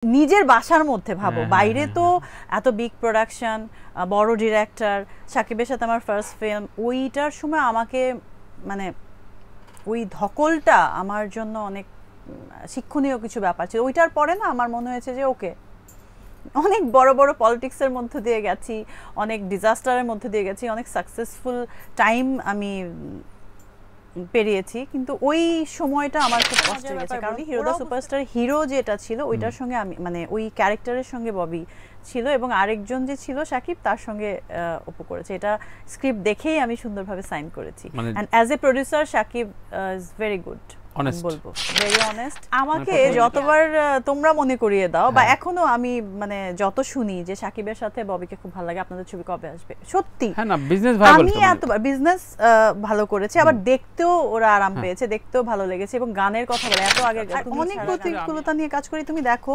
নিজের বাসার মধ্যে ভাবো, বাইরে তো এত বিগ প্রোডাকশন, বড় ডিরেক্টর, সাকিবের সাথে আমার ফার্স্ট ফিল্ম, ওইটার সময় আমাকে মানে ওই ধকলটা আমার জন্য অনেক শিক্ষণীয় কিছু ব্যাপার ছিল। ওইটার পরে না আমার মনে হয়েছে যে ওকে, অনেক বড় বড় পলিটিক্সের মধ্যে দিয়ে গেছি, অনেক ডিজাস্টারের মধ্যে দিয়ে গেছি, অনেক সাকসেসফুল টাইম আমি পেরিয়েছি, কিন্তু ওই সময়টা আমার খুব কষ্ট লেগেছে। কারণ হিরো দ্য সুপারস্টার হিরো যেটা ছিল ওইটার সঙ্গে আমি মানে ওই ক্যারেক্টারের সঙ্গে ববি ছিল, এবং আরেকজন যে ছিল সাকিব তার সঙ্গে অপু করেছে। এটা স্ক্রিপ্ট দেখেই আমি সুন্দরভাবে সাইন করেছি। And as a producer Shakib is very good, বলবো ভেরি অনেস্ট। আমাকে যতবার তোমরা মনে করিয়ে দাও বা এখনো আমি মানে যত শুনি যে সাকিবের সাথে ববিকে খুব ভালো লাগে, আপনাদের ছবি কবে আসবে, সত্যি আমি এতবার বিজনেস ভালো করেছে, আবার দেখতেও ওরা আরাম পেয়েছে, দেখতেও ভালো লেগেছে, এবং গানের কথা বলে এত আগে অনেক প্রতিকূলতা নিয়ে কাজ করি। তুমি দেখো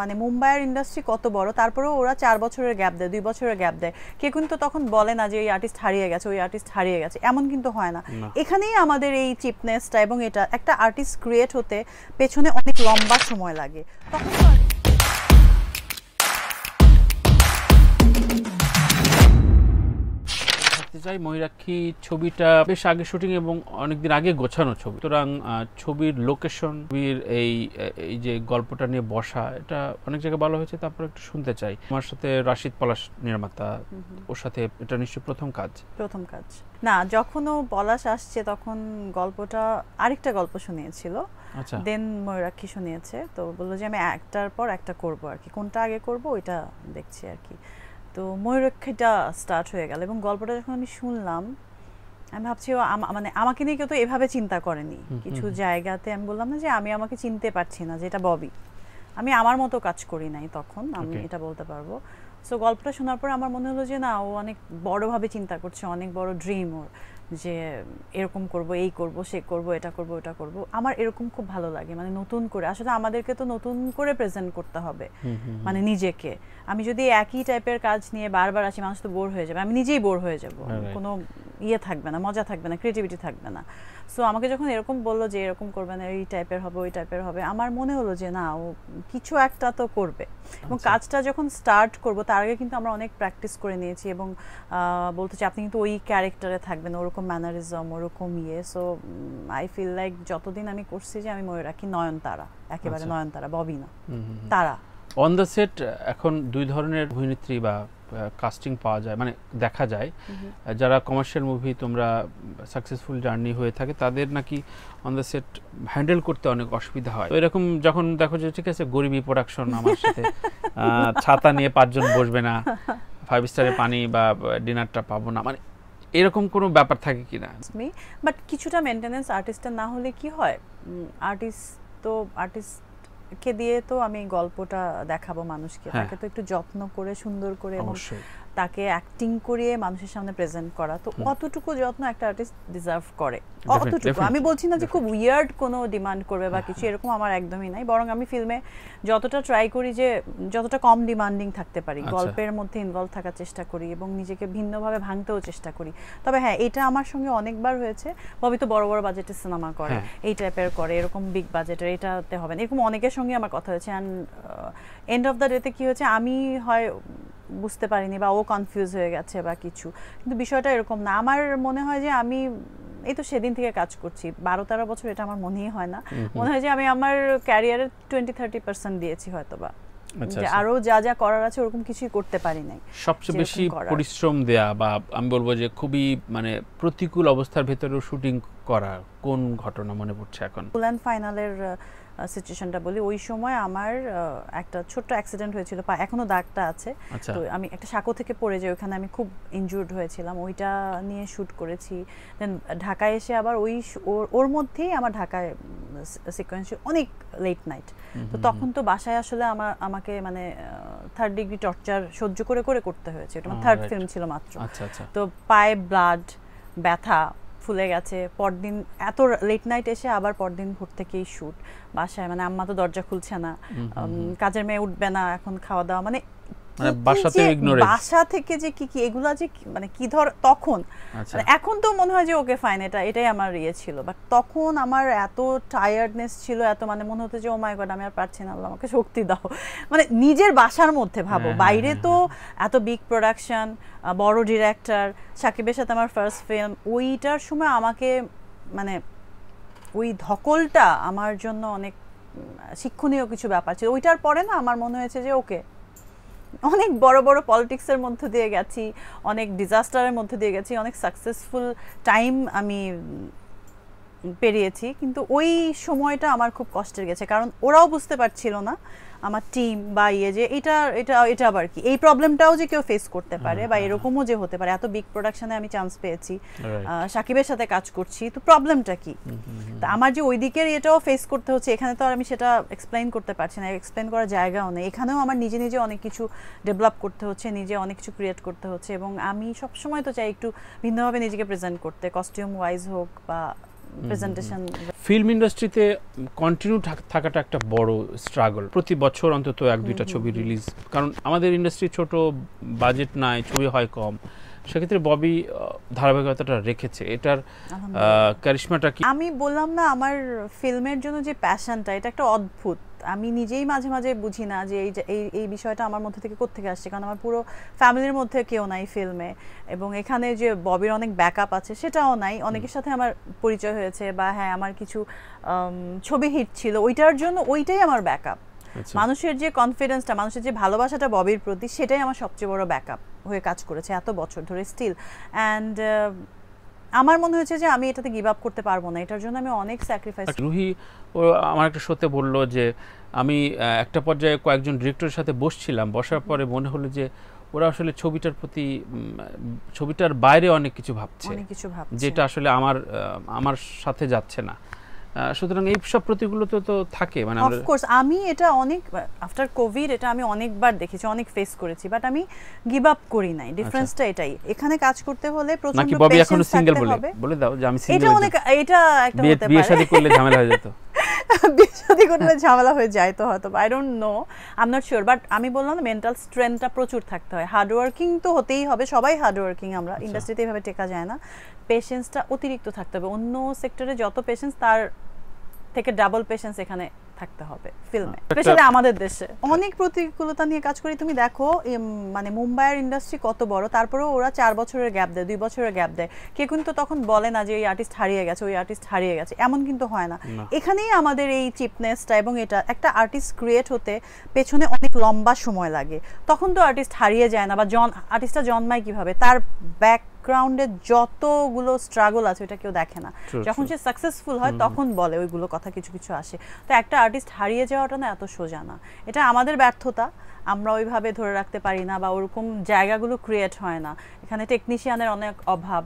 মানে মুম্বাইয়ের ইন্ডাস্ট্রি কত বড়, তারপরেও ওরা 4 বছরের গ্যাপ দেয়, 2 বছরের গ্যাপ দেয়। কেউ কিন্তু তখন বলে না যে এই আর্টিস্ট হারিয়ে গেছে, ওই আর্টিস্ট হারিয়ে গেছে, এমন কিন্তু হয় না। এখানেই আমাদের এই চিপনেসটা, এবং এটা একটা আর্টিস্ট ক্রিয়েট হতে পেছনে অনেক লম্বা সময় লাগে। তখন চাই ময়ূরাক্ষী ছবিটা বেশ আগে শুটিং এবং অনেকদিন আগে গোছানো ছবি, সুতরাং ছবির লোকেশন, ছবির এই যে গল্পটা নিয়ে বসা, এটা অনেক জায়গায় ভালো হয়েছে। তারপর একটু শুনতে চাই, আমার সাথে রাশিদ পলাশ নির্মাতা, ওর সাথে এটা নিশ্চয়ই প্রথম কাজ না, যখন ও পলাশ আসছে তখন গল্পটা আরেকটা গল্প শুনিয়েছিল, দেন ময়ূরাক্ষী শুনিয়েছে, তো বললো যে আমি একটার পর একটা করবো আর কি, কোনটা আগে করবো ওইটা দেখছি আর কি। তো ময়ূরাক্ষীটা স্টার্ট হয়ে গেল, এবং গল্পটা যখন আমি শুনলাম আমি ভাবছি মানে আমাকে নিয়ে কেউ তো এভাবে চিন্তা করেনি। কিছু জায়গাতে আমি বললাম না যে আমি আমাকে চিনতে পারছি না, যেটা ববি, আমি আমার মতো কাজ করি নাই তখন, আমি এটা বলতে পারবো। সো গল্পটা শোনার পর আমার মনে হলো যে না, ও অনেক বড়ভাবে চিন্তা করছে, অনেক বড় ড্রিম ওর, যে এরকম করব, এই করব, সে করব, এটা করব, ওটা করব। আমার এরকম খুব ভালো লাগে, মানে নতুন করে, আসলে আমাদেরকে তো নতুন করে প্রেজেন্ট করতে হবে মানে নিজেকে। আমি যদি একই টাইপের কাজ নিয়ে বারবার আসি, মানুষ তো বোর হয়ে যাবে, আমি নিজেই বোর হয়ে যাব, কোনো ইয়ে থাকবে না, মজা থাকবে না, ক্রিয়েটিভিটি থাকবে না। সো আমাকে যখন এরকম বললো যে এরকম করবে না, এই টাইপের হবে, ওই টাইপের হবে, আমার মনে হলো যে না, ও কিছু একটা তো করবে। এবং কাজটা যখন স্টার্ট করবো তার আগে কিন্তু আমরা অনেক প্র্যাকটিস করে নিয়েছি, এবং বলতে চাই আপনি কিন্তু ওই ক্যারেক্টারে থাকবেন, ওরকম ম্যানারিজম, ওরকম ইয়ে। সো আই ফিল লাইক যতদিন আমি করছি যে আমি ময়ূরাক্ষী নয়নতারা, একেবারে নয়নতারা, ববি না, তারা। অন দ্য সেট এখন দুই ধরনের অভিনেত্রী বা কাস্টিং পাওয়া যায়, মানে দেখা যায় যারা কমার্শিয়াল মুভি তোমরা সাকসেসফুল জার্নি হয়ে থাকে, তাদের নাকি অন দ্য সেট হ্যান্ডেল করতে অনেক অসুবিধা হয়। তো এরকম যখন দেখো যে ঠিক আছে গরিবী প্রোডাকশন, আমার সাথে ছাতা নিয়ে 5 জন বসবে না, 5 স্টারের পানি বা ডিনারটা পাবো না, মানে এরকম কোনো ব্যাপার থাকে কিনা? বাট কিছুটা মেইনটেনেন্স আর্টিস্টের না হলে কি হয়, আর্টিস্টকে দিয়ে তো আমি গল্পটা দেখাবো মানুষকে, তাকে তো একটু যত্ন করে সুন্দর করে তাকে অ্যাক্টিং করিয়ে মানুষের সামনে প্রেজেন্ট করা, তো অতটুকু যত্ন একটা আর্টিস্ট ডিজার্ভ করে, অতটুকু। আমি বলছি না যে খুব উইয়ার্ড কোনো ডিমান্ড করবে বা কিছু, এরকম আমার একদমই নাই। বরং আমি ফিল্মে যতটা ট্রাই করি যে যতটা কম ডিমান্ডিং থাকতে পারি, গল্পের মধ্যে ইনভলভ থাকার চেষ্টা করি, এবং নিজেকে ভিন্নভাবে ভাঙতেও চেষ্টা করি। তবে হ্যাঁ, এটা আমার সঙ্গে অনেকবার হয়েছে, ববি তো বড় বড় বাজেটের সিনেমা করে, এই টাইপের করে, এরকম বিগ বাজেটের, এটাতে হবে না, এরকম অনেকের সঙ্গে আমার কথা হয়েছে। অ্যান্ড এন্ড অফ দ্য ডেতে কি হয়েছে, আমি হয় বুঝতে পারিনি বা ও কনফিউজ হয়ে গেছে বা কিছু, কিন্তু বিষয়টা এরকম না। আমার মনে হয় যে আমি এই তো সেদিন থেকে কাজ করছি 12-13 বছর, এটা আমার মনেই হয় না, মনে হয় যে আমি আমার ক্যারিয়ারের 20-30% দিয়েছি হয়তোবা, যে আরো যা যা করার আছে ওরকম কিছুই করতে পারি নাই। সবচেয়ে বেশি পরিশ্রম দেয়া বা আমি বলবো যে খুবই মানে প্রতিকূল অবস্থার ভেতরেও শুটিং করা কোন ঘটনা মনে পড়ছে এখন? ফুল অ্যান্ড ফাইনালের সিচুয়েশনটা বলি, ওই সময় আমার একটা ছোট্ট অ্যাক্সিডেন্ট হয়েছিল, এখনো দাগটা আছে। তো আমি একটা সাঁকো থেকে পড়ে যাই, ওখানে আমি খুব ইনজুর্ড হয়েছিলাম, ওইটা নিয়ে শ্যুট করেছি। দেন ঢাকায় এসে আবার ওর মধ্যেই আমার ঢাকায় সিকোয়েন্স অনেক লেট নাইট, তো তখন তো বাসায় আসলে আমাকে মানে 3rd ডিগ্রি টর্চার সহ্য করে করে করতে হয়েছে। এটা আমার 3rd ফিল্ম ছিল মাত্র। তো পায়ে ব্লাড, ব্যথা, ফুলে গেছে। পরদিন এত লেট নাইট এসে আবার পরদিন ভোর থেকেই শ্যুট বাসায়, মানে আম্মা তো দরজা খুলছে না, কাজের মেয়ে উঠবে না, এখন খাওয়া দাওয়া, মানে মানে বাসাতে ইগনোরেন্স, বাসা থেকে যে কি এগুলা যে মানে কি ধর তখন, মানে এখন তো মনে হয় যে ওকে ফাইন, এটাই আমার ইয়ে ছিল, বাট তখন আমার এত টায়ার্ডনেস ছিল, এত মানে মনে হতো যে ও মাই গড আমি আর পারছি না, আল্লাহ আমাকে শক্তি দাও। মানে নিজের বাসার মধ্যে ভাবো, বাইরে তো এত বিগ প্রোডাকশন, বড় ডিরেক্টর, সাকিবের সাথে আমার ফার্স্ট ফিল্ম, ওইটার সময় আমাকে মানে ওই ধকলটা আমার জন্য অনেক শিক্ষণীয় কিছু ব্যাপার ছিল। ওইটার পরে না আমার মনে হয়েছে যে ওকে অনেক বড় বড় পলিটিক্সের মধ্যে দিয়ে গেছি, অনেক ডিজাস্টারের মধ্যে দিয়ে গেছি, অনেক সাকসেসফুল টাইম আমি পেরিয়েছি, কিন্তু ওই সময়টা আমার খুব কষ্টের গেছে, কারণ ওরাও বুঝতে পারছিল না আমার টিম বা ইয়ে যে এটা আবার কি, এই প্রবলেমটাও যে কেউ ফেস করতে পারে বা এরকমও যে হতে পারে। এত বিগ প্রোডাকশনে আমি চান্স পেয়েছি, সাকিবের সাথে কাজ করছি, তো প্রবলেমটা কি? তা আমার যে ওই দিকের এটাও ফেস করতে হচ্ছে, এখানে তো আর আমি সেটা এক্সপ্লেইন করতে পারছি না, এক্সপ্লেইন করার জায়গাও নেই। এখানেও আমার নিজে নিজে অনেক কিছু ডেভেলপ করতে হচ্ছে, নিজে অনেক কিছু ক্রিয়েট করতে হচ্ছে, এবং আমি সবসময় তো চাই একটু ভিন্নভাবে নিজেকে প্রেজেন্ট করতে, কস্টিউম ওয়াইজ হোক বা প্রেজেন্টেশন। ফিল্ম ইন্ডাস্ট্রিতে কন্টিনিউ থাকাটা একটা বড় স্ট্রাগল, প্রতি বছর অন্তত 1-2টা ছবি রিলিজ, কারণ আমাদের ইন্ডাস্ট্রি ছোট, বাজেট নাই, ছবি হয় কম, সেক্ষেত্রে ববি ধারাবাহিকতাটা রেখেছে। এটার কারিশমাটা কি? আমি বললাম না, আমার ফিল্মের জন্য যে প্যাশনটা, এটা একটা অদ্ভুত, আমি নিজেই মাঝে মাঝে বুঝি না যে এই বিষয়টা আমার মধ্যে থেকে কোত্থেকে আসছে, কারণ আমার পুরো ফ্যামিলির মধ্যে কেউ নাই ফিল্মে, এবং এখানে যে ববির অনেক ব্যাকআপ আছে সেটাও নাই। অনেকের সাথে আমার পরিচয় হয়েছে, বা হ্যাঁ আমার কিছু ছবি হিট ছিল, ওইটার জন্য ওইটাই আমার ব্যাকআপ। মানুষের যে কনফিডেন্সটা, মানুষের যে ভালোবাসাটা ববির প্রতি, সেটাই আমার সবচেয়ে বড় ব্যাকআপ হয়ে কাজ করেছে এত বছর ধরে স্টিল। অ্যান্ড আমার মনে হয়েছে যে আমি এটাতে গিভ আপ করতে পারবো না, এটার জন্য আমি অনেক স্যাক্রিফাইস। রুহি আমার একটা শোতে বললো যে আমি একটা পর্যায়ে কয়েকজন ডিরেক্টরের সাথে বসছিলাম, বসার পরে মনে হলো যে ওরা আসলে ছবিটার বাইরে অনেক কিছু ভাবছে, যেটা আসলে আমার সাথে যাচ্ছে না। সুতরাং এই সব প্রতিকূলতা তো থাকে, মানে অফকোর্স আমি এটা অনেক আফটার কোভিড এটা আমি অনেকবার দেখেছি, অনেক ফেস করেছি, বাট আমি গিভ আপ করি নাই। ডিফারেন্সটা এটাই, এখানে কাজ করতে হলে প্রচন্ড পেশেন্স থাকতে হবে। বলে দাও যে আমি সিঙ্গেল, এটা অনেক, এটা একটা হতে পারে, বিয়ে শাদী করলে ঝামেলা হয়ে যেত, বিয়ে শাদী করলে ঝামেলা হয়ে যায় তো হয়তো, I don't know, I am not sure, but আমি বললাম না মেন্টাল স্ট্রেংথটা প্রচুর থাকতে হয়, হার্ড ওয়ার্কিং তো হতেই হবে, সবাই হার্ড ওয়ার্কিং, আমরা ইন্ডাস্ট্রিতে এভাবে টেকা যায় না, পেশেন্সটা অতিরিক্ত থাকতে হবে। অন্য সেক্টরে যত পেশেন্স, তার থেকে ডাবল পেশেন্স এখানে থাকতে হবে ফিল্মে, স্পেশালি আমাদের দেশে অনেক প্রতিকূলতা নিয়ে কাজ করি। তুমি দেখো মানে মুম্বাইয়ের ইন্ডাস্ট্রি কত বড়, তারপরেও ওরা 4 বছরের গ্যাপ দেয়, 2 বছরের গ্যাপ দেয়, কেউ কিন্তু তখন বলে না যে এই আর্টিস্ট হারিয়ে গেছে, ওই আর্টিস্ট হারিয়ে গেছে, এমন কিন্তু হয় না। এখানেই আমাদের এই চিপনেসটা, এবং এটা একটা আর্টিস্ট ক্রিয়েট হতে পেছনে অনেক লম্বা সময় লাগে, তখন তো আর্টিস্ট হারিয়ে যায় না, বা আর্টিস্টটা জন্মায় কিভাবে, তার ব্যাকগ্রাউন্ডে যতগুলো স্ট্রাগল আছে ওটা কেউ দেখে না, যখন সে সাকসেসফুল হয় তখন বলে ওইগুলো কথা, কিছু কিছু আসে। তো একটা আর্টিস্ট হারিয়ে যাওয়াটা না এত সোজা না, এটা আমাদের ব্যর্থতা, আমরা ওইভাবে ধরে রাখতে পারি না, বা ওরকম জায়গাগুলো ক্রিয়েট হয় না। এখানে টেকনিশিয়ানের অনেক অভাব,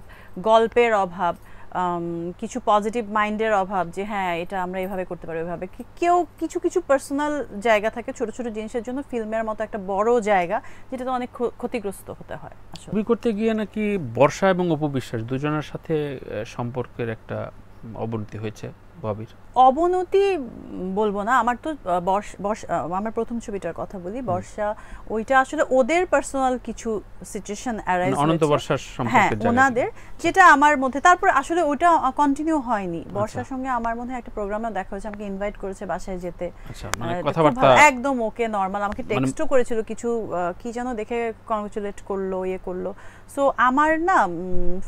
গল্পের অভাব, কিছু পজিটিভ মাইন্ডের অভাব, যে হ্যাঁ এটা আমরা এইভাবে করতে পারি, ওইভাবে কেউ কিছু কিছু পার্সোনাল জায়গা থাকে ছোট ছোট জিনিসের জন্য, ফিল্মের মতো একটা বড় জায়গা যেটাতে অনেক ক্ষতিগ্রস্ত হতে হয়। ছবি করতে গিয়ে নাকি বর্ষা এবং অপু বিশ্বাস দুজনের সাথে সম্পর্কের একটা অবনতি হয়েছে ববির? অবনতি বলবো না, আমার তো আমার প্রথম ছবিটার কথা বলি, বর্ষা, ওইটা আসলে ওদের পার্সোনাল কিছু সিচুয়েশন অ্যারাইজ হয়েছে, অনন্ত বর্ষার সম্পর্কে, হ্যাঁ ওনাদের, যেটা আমার মধ্যে তারপর আসলে ওইটা কন্টিনিউ হয়নি। বর্ষার সঙ্গে আমার মনে হয় একটা প্রোগ্রামেও দেখা হয়েছে, আমাকে ইনভাইট করেছে বাসায় যেতে, মানে কথাবার্তা একদম ওকে নরমাল, আমাকে টেক্সটও করেছিল কিছু, কি যেন দেখে কংগ্রেচুলেট করলো, ইয়ে করলো। সো আমার না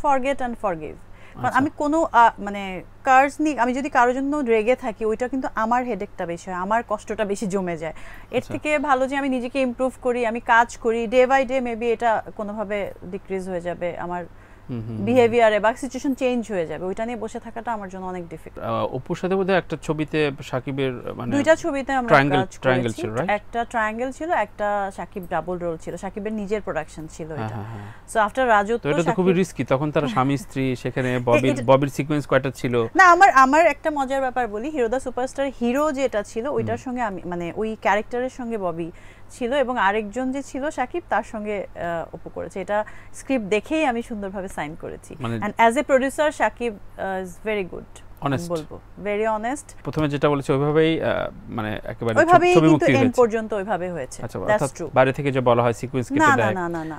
ফরগেট অ্যান্ড ফরগিভ, আমি কোনো মানে কার্স নিয়ে আমি যদি কারোর জন্য রেগে থাকি, ওইটা কিন্তু আমার হেডেকটা বেশি হয়, আমার কষ্টটা বেশি জমে যায়। এর থেকে ভালো যে আমি নিজেকে ইমপ্রুভ করি, আমি কাজ করি, ডে বাই ডে মেবি এটা কোনোভাবে ডিক্রিজ হয়ে যাবে, আমার বিহেভিয়ারে বা সিচুয়েশন চেঞ্জ হয়ে যাবে, ওইটা নিয়ে বসে থাকাটা আমার জন্য অনেক ডিফিকাল্ট। অপুর সাথে বোধহয় একটা ছবিতে সাকিবের, মানে দুইটা ছবিতে আমরা ট্রায়াঙ্গেল ছিল, একটা ট্রায়াঙ্গেল ছিল, একটা সাকিব ডাবল রোল ছিল, সাকিবের নিজের প্রোডাকশন ছিল এটা। সো আফটার রাজত্ব, এটা তো খুবই রিস্কি, তখন তারা স্বামী স্ত্রী, সেখানে ববির সিকোয়েন্স কয়টা ছিল না। আমার একটা মজার ব্যাপার বলি, হিরো দা সুপারস্টার হিরো যেটা ছিল, ওইটার সঙ্গে আমি মানে ওই ক্যারেক্টারের সঙ্গে ববি ছিল, এবং আরেকজন যে ছিল সাকিব, তার সঙ্গে অপু করেছে। এটা স্ক্রিপ্ট দেখেই আমি সুন্দরভাবে সাইন করেছি, and as a producer Shakib is very good. বলবো ভেরি অনেস্ট। প্রথমে যেটা বলেছি ওইভাবেই মানে একেবারে ছবি মুক্তি হয়েছে, এন্ড পর্যন্ত ওইভাবে হয়েছে। That's true. বাইরে থেকে যে বলা হয় সিকোয়েন্স কেটে দেয়, না না না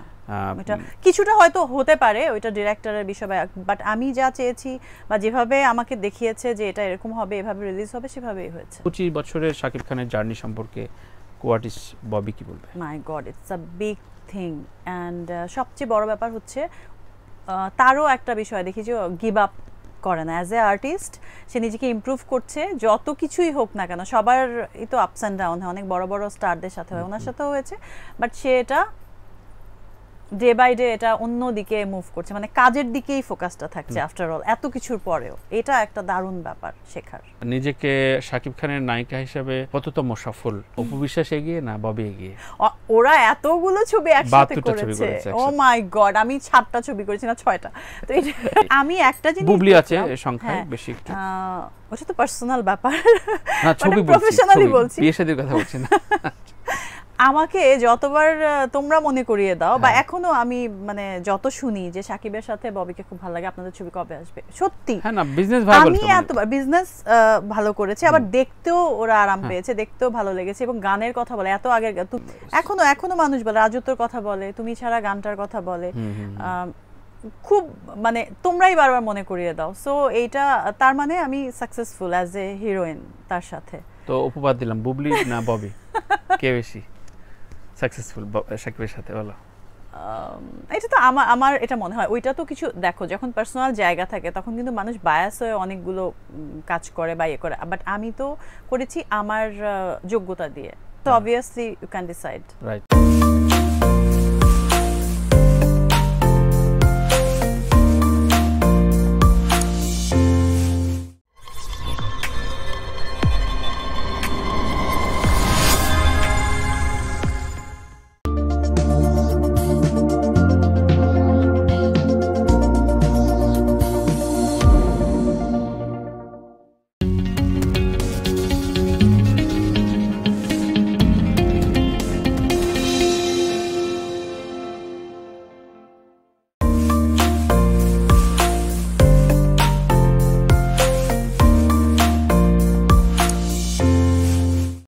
এটা কিছুটা হয়তো হতে পারে, ওইটা ডিরেক্টরের বিষয়, বাট আমি যা চেয়েছি বা যেভাবে আমাকে দেখিয়েছে যে এটা এরকম হবে, এভাবে রিলিজ হবে, সেভাবেই হয়েছে। 25 বছরের শাকিব খানের জার্নি সম্পর্কে কোয়ার্টিস ববি কি বলবে? My God, it's a big thing. And সবচেয়ে বড় ব্যাপার হচ্ছে তারও একটা বিষয় দেখি যে গিভ আপ করে না অ্যাজ এ আর্টিস্ট। সে নিজেকে ইমপ্রুভ করছে, যত কিছুই হোক না কেন। সবারই তো আপস অ্যান্ড ডাউন হয়, অনেক বড় বড় স্টারদের সাথে হয়, ওনার সাথেও হয়েছে, বাট সে এটা ডে বাই ডে এটা অন্য দিকে মুভ করছে, মানে কাজের দিকেই ফোকাসটা থাকছে আফটার অল এত কিছুর পরেও। এটা একটা দারুণ ব্যাপার শেখার। নিজেকে শাকিব খানের নায়িকা হিসেবে কততম সফল? অপু বিশ্বাস এগিয়ে না ববি এগিয়ে? ওরা এতগুলো ছবি একসাথে করেছে, ও মাই গড, আমি 7টা ছবি করেছি না 6টা। তো আমি একটা জিনিস, বুবলি আছে সংখ্যায় বেশি একটু, ওটা তো পার্সোনাল ব্যাপার না, ছবি প্রফেশনালি বলছি, বিয়ে শাদীর কথা বলছি না। আমাকে যতবার তোমরা মনে করিয়ে দাও বা এখনো আমি মানে যত শুনি যে শাকিবের সাথে ববিকে খুব ভালো লাগে, আপনাদের ছবি কবে আসবে, সত্যি হ্যাঁ না বিজনেস ভালো, আমি এতবার বিজনেস ভালো করেছে, আবার দেখতেও ওরা আরাম পেয়েছে, দেখতেও ভালো লেগেছে, এবং গানের কথা বলে এত আগের, এখনো মানুষ বলে রাজত্বর কথা বলে, তুমি ছাড়া গানটার কথা বলে, খুব মানে তোমরাই বারবার মনে করিয়ে দাও। সো এইটা তার মানে আমি সাকসেসফুল অ্যাজ এ হিরোইন তার সাথে। তো উপবাদ দিলাম, বুবলি না ববি কে বেশি সাকসেসফুল শাকিবের সাথে? বলো। এটা তো আমার এটা মনে হয়, ওইটা তো কিছু দেখো, যখন পার্সোনাল জায়গা থাকে তখন কিন্তু মানুষ বায়াস হয়ে অনেকগুলো কাজ করে বা ইয়ে করে, বাট আমি তো করেছি আমার যোগ্যতা দিয়ে, তো obviously you can decide. Right.